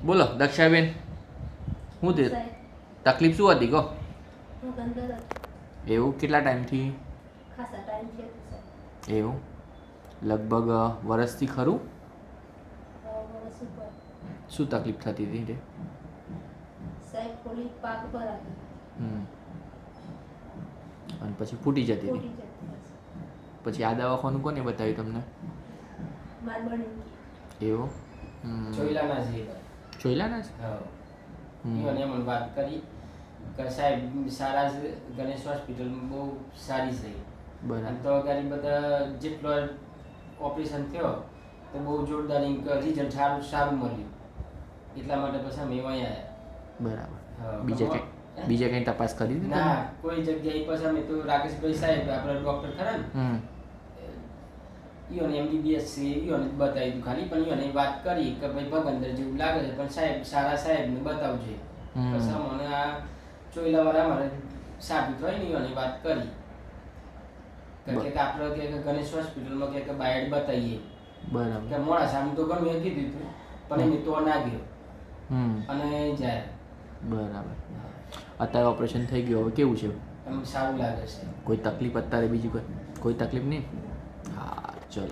બોલો દક્ષાબેન, શું તે સાહેબ તકલીફ શું હતી કહો? હું ગંદર એવું કેટલા ટાઈમથી? ખાસા ટાઈમ છે સાહેબ એવું લગભગ વરસથી ખરું? વર્ષ ઉપર શું તકલીફ થતી હતી તે? સાહેબ ખોલી પાક પર આવી હમ અને પછી ફૂટી જતી હતી. ફૂટી જતી પછી આ દવાખાનું કોને બતાવ્યું તમને? માર બની એવું ચોઈલાના છે જોઈલાના જ? હા હમ. ઈવન એમ વાત કરી કે સાહેબ સારા છે, ગણેશ હોસ્પિટલ બહુ સારી છે. બરાબર. અને તો અત્યારે બધા જેટલો ઓપરેશન થયો તો બહુ જોરદાર રિઝલ્ટ સારું સારું મળ્યું. એટલા માટે પછી અમે અહીંયા બરાબર. આવ્યા. બીજે કંઈ બીજે કંઈ તપાસ કરી હતી તમે? ના કોઈ જગ્યાએ પછી અમે તો રાકેશભાઈ સાહેબ આપણા ડૉક્ટર ખરા ને હમ ઈઓને MBBS છે ઈઓને જ બતાવી દીધું ખાલી. પણ ઈઓને વાત કરી કે ભાઈ ભગંદર જેવું લાગે છે પણ સાહેબ સારા સાહેબને બતાવજો. પછી અમને આ ચોઈલાવાળા અમારે સાબિત હોય ને ઈઓને વાત કરી કે આપણે કે ગણેશ હોસ્પિટલમાં કે બાયડ બતાવીએ બરાબર. કે મોડાસાનું તો ઘણું એ કીધું હતું પણ એની તો ના ગયો અને જાય બરાબર. અત્યારે ઓપરેશન થઈ ગયું, હવે કેવું છે? એમ સારું લાગે છે. કોઈ તકલીફ અત્યારે બીજી કોઈ તકલીફ નહીં? હા ચલો.